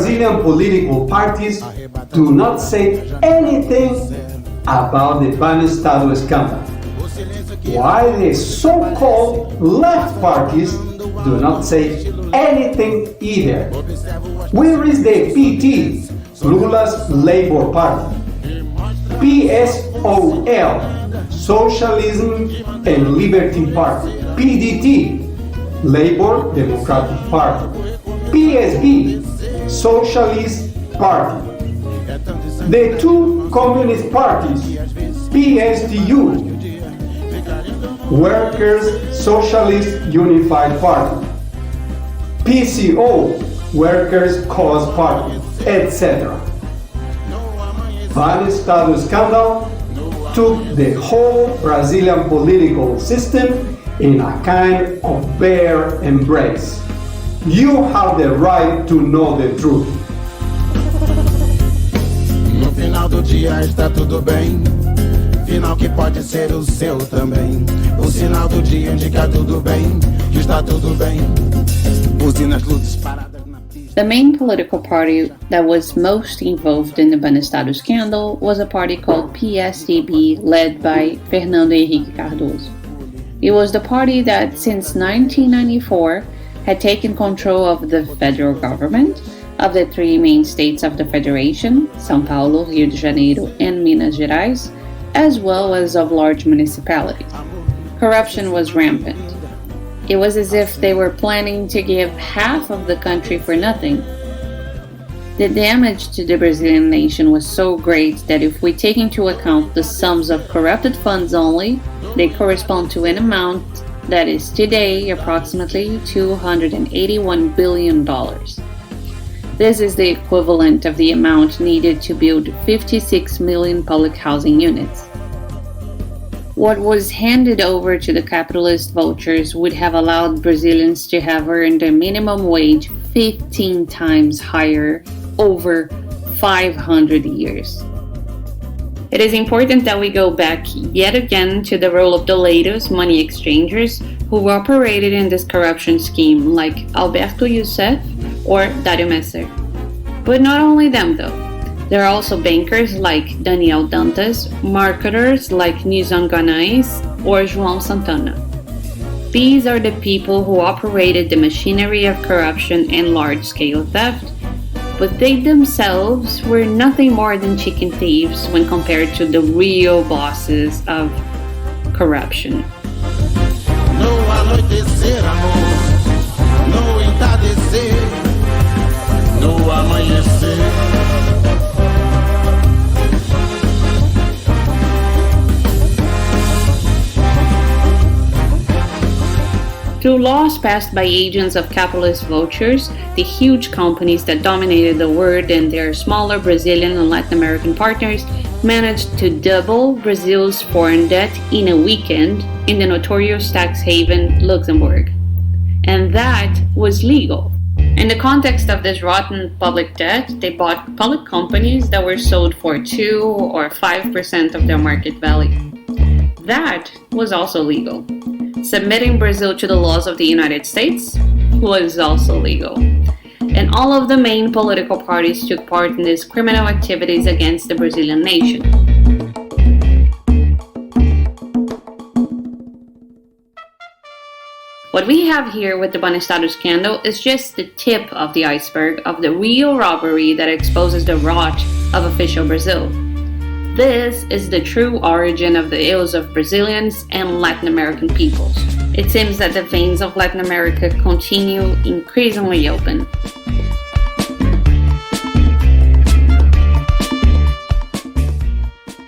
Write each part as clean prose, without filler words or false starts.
Brazilian political parties do not say anything about the Banestado scandal, while the so-called left parties do not say anything either. Where is the PT, Lula's Labor Party? PSOL, Socialism and Liberty Party. PDT, Labor Democratic Party. PSB, Socialist Party. The two communist parties, PSTU, Workers' Socialist Unified Party, PCO, Workers' Cause Party, etc. Banestado scandal took the whole Brazilian political system in a kind of bear embrace. You have the right to know the truth. No final do dia está tudo bem. Final que pode ser o seu também. O sinal do dia indica tudo bem, que está tudo bem. Use nas luzes paradas na pista. The main political party that was most involved in the Banestado scandal was a party called PSDB, led by Fernando Henrique Cardoso. It was the party that, since 1994, had taken control of the federal government, of the three main states of the Federation, São Paulo, Rio de Janeiro, and Minas Gerais, as well as of large municipalities. Corruption was rampant. It was as if they were planning to give half of the country for nothing. The damage to the Brazilian nation was so great that if we take into account the sums of corrupted funds only, they correspond to an amount that is today approximately $281 billion. This is the equivalent of the amount needed to build 56 million public housing units. What was handed over to the capitalist vultures would have allowed Brazilians to have earned a minimum wage 15 times higher over 500 years. It is important that we go back yet again to the role of the latest money exchangers who operated in this corruption scheme, like Alberto Youssef or Dario Messer. But not only them though. There are also bankers like Daniel Dantas, marketers like Nizam Ganais or João Santana. These are the people who operated the machinery of corruption and large-scale theft, but they themselves were nothing more than chicken thieves when compared to the real bosses of corruption. No anoitecer, amor. No entardecer. No amanhecer. Through laws passed by agents of capitalist vultures, the huge companies that dominated the world and their smaller Brazilian and Latin American partners managed to double Brazil's foreign debt in a weekend in the notorious tax haven Luxembourg. And that was legal. In the context of this rotten public debt, they bought public companies that were sold for 2 or 5% of their market value. That was also legal. Submitting Brazil to the laws of the United States was also legal. And all of the main political parties took part in these criminal activities against the Brazilian nation. What we have here with the Banestado scandal is just the tip of the iceberg of the real robbery that exposes the rot of official Brazil. This is the true origin of the ills of Brazilians and Latin American peoples. It seems that the veins of Latin America continue increasingly open.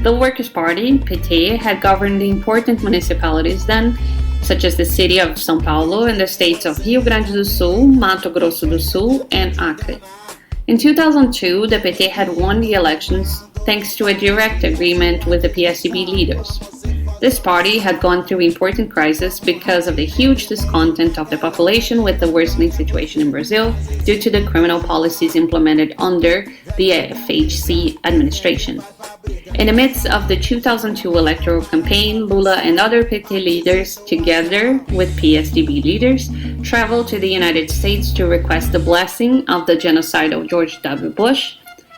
The Workers' Party, PT, had governed the important municipalities then, such as the city of São Paulo and the states of Rio Grande do Sul, Mato Grosso do Sul, and Acre. In 2002, the PT had won the elections thanks to a direct agreement with the PSDB leaders. This party had gone through important crises because of the huge discontent of the population with the worsening situation in Brazil due to the criminal policies implemented under the FHC administration. In the midst of the 2002 electoral campaign, Lula and other PT leaders, together with PSDB leaders, traveled to the United States to request the blessing of the genocidal George W. Bush,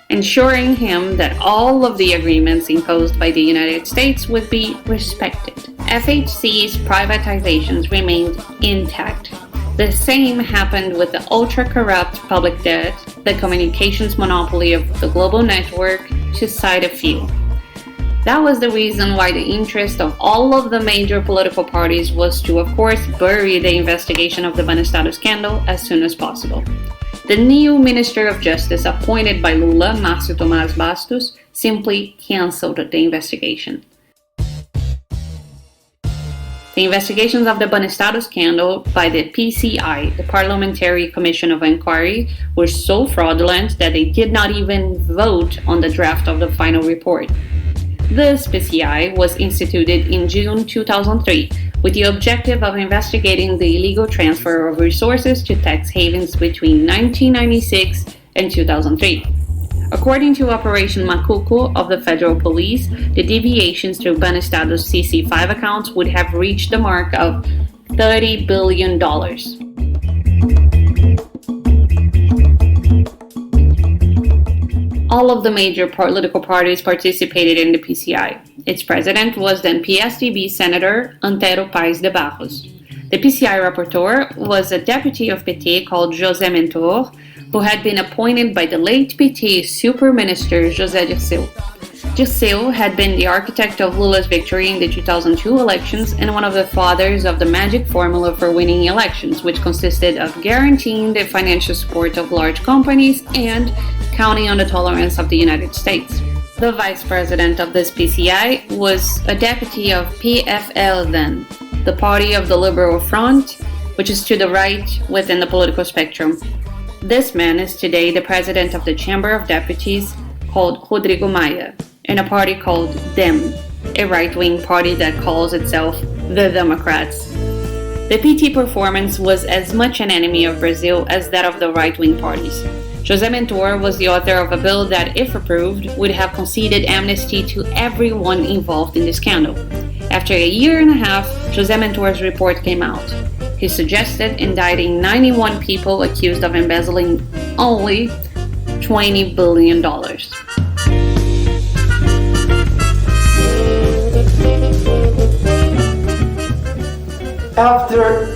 ensuring him that all of the agreements imposed by the United States would be respected. FHC's privatizations remained intact. The same happened with the ultra-corrupt public debt, the communications monopoly of the global network, to cite a few. That was the reason why the interest of all of the major political parties was to, of course, bury the investigation of the Banestado scandal as soon as possible. The new Minister of Justice appointed by Lula, Márcio Tomás Bastos, simply cancelled the investigation. The investigations of the Banestado scandal by the PCI, the Parliamentary Commission of Inquiry, were so fraudulent that they did not even vote on the draft of the final report. This PCI was instituted in June 2003 with the objective of investigating the illegal transfer of resources to tax havens between 1996 and 2003. According to Operation Macuco of the Federal Police, the deviations through Banestado's CC5 accounts would have reached the mark of $30 billion. All of the major political parties participated in the PCI. Its president was then PSDB Senator Antero Paes de Barros. The PCI rapporteur was a deputy of PT called José Mentor, who had been appointed by the late PT super minister José Dirceu. Dirceu had been the architect of Lula's victory in the 2002 elections and one of the fathers of the magic formula for winning elections, which consisted of guaranteeing the financial support of large companies and counting on the tolerance of the United States. The vice president of this PCI was a deputy of PFL then, the party of the Liberal Front, which is to the right within the political spectrum. This man is today the president of the Chamber of Deputies, called Rodrigo Maia, and a party called DEM, a right-wing party that calls itself the Democrats. The PT performance was as much an enemy of Brazil as that of the right-wing parties. José Mentor was the author of a bill that, if approved, would have conceded amnesty to everyone involved in the scandal. After a year and a half, José Mentor's report came out. He suggested indicting 91 people accused of embezzling only $20 billion. After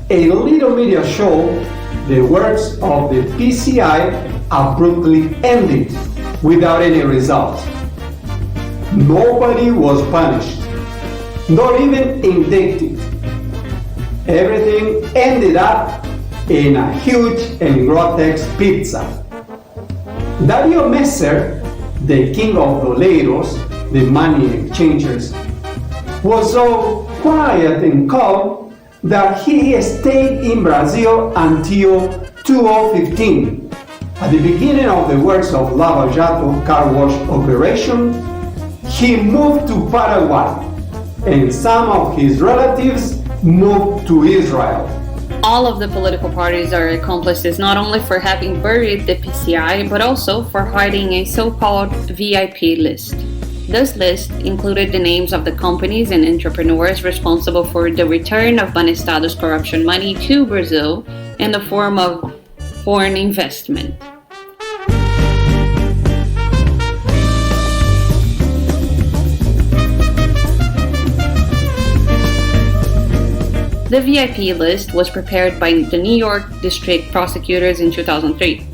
a little media show, the works of the PCI abruptly ended without any result. Nobody was punished, not even indicted. Everything ended up in a huge and grotesque pizza. Dario Messer, the king of doleiros, the money exchangers, was so quiet and calm that he stayed in Brazil until 2015. At the beginning of the works of Lava Jato car wash operation, he moved to Paraguay, and some of his relatives moved to Israel. All of the political parties are accomplices not only for having buried the PCI, but also for hiding a so-called VIP list. This list included the names of the companies and entrepreneurs responsible for the return of Banestado's corruption money to Brazil in the form of foreign investment. The VIP list was prepared by the New York District prosecutors in 2003.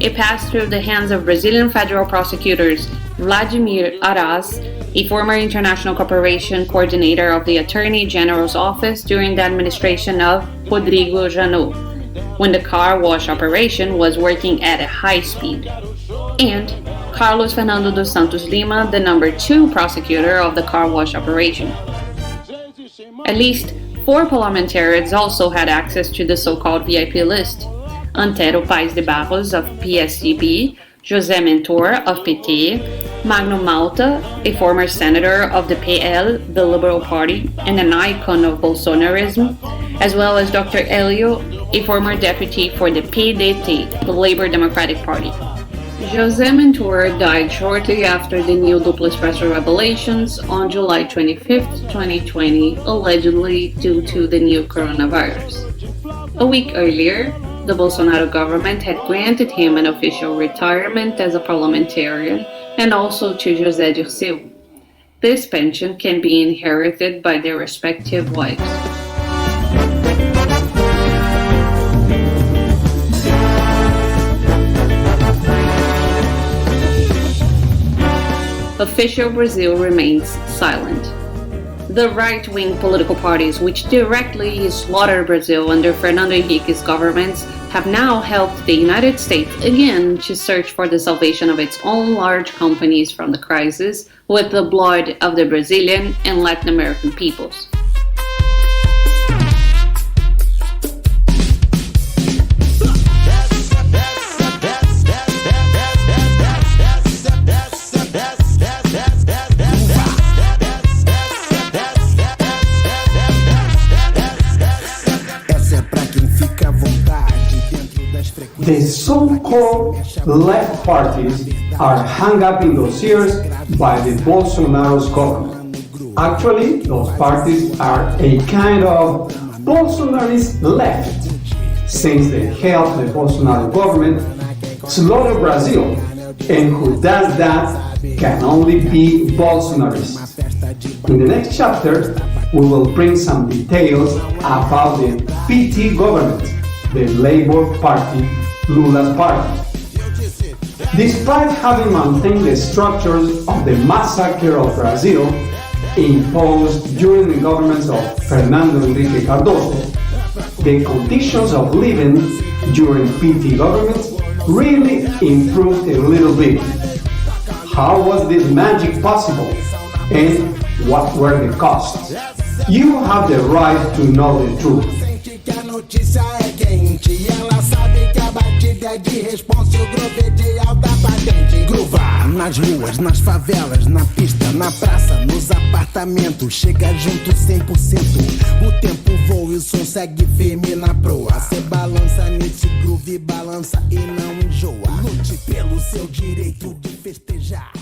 It passed through the hands of Brazilian federal prosecutors Vladimir Aras, a former international cooperation coordinator of the Attorney General's office during the administration of Rodrigo Janot, when the car wash operation was working at a high speed, and Carlos Fernando dos Santos Lima, the number 2 prosecutor of the car wash operation. At least 4 parliamentarians also had access to the so-called VIP list: Antero Paes de Barros of PSDB, José Mentor of PT, Magno Malta, a former senator of the PL, the Liberal Party, and an icon of Bolsonarism, as well as Dr. Elio, a former deputy for the PDT, the Labor Democratic Party. José Mentor died shortly after the new Duplo Expresso revelations on July 25, 2020, allegedly due to the new coronavirus. A week earlier, the Bolsonaro government had granted him an official retirement as a parliamentarian and also to José Dirceu. This pension can be inherited by their respective wives. Official Brazil remains silent. The right-wing political parties which directly slaughtered Brazil under Fernando Henrique's governments have now helped the United States again to search for the salvation of its own large companies from the crisis with the blood of the Brazilian and Latin American peoples. The so-called left parties are hung up in those years by the Bolsonaro's government. Actually, those parties are a kind of Bolsonarist left, since they help the Bolsonaro government slaughter Brazil, and who does that can only be Bolsonarist. In the next chapter, we will bring some details about the PT government, the Labour Party, Lula's party. Despite having maintained the structures of the massacre of Brazil imposed during the governments of Fernando Henrique Cardoso, the conditions of living during PT governments really improved a little bit. How was this magic possible? And what were the costs? You have the right to know the truth. Groovar nas ruas, nas favelas, na pista, na praça, nos apartamentos, chega junto 100%. O tempo voa e o som segue firme na proa. Cê balança nesse groove, balança e não enjoa. Lute pelo seu direito de festejar.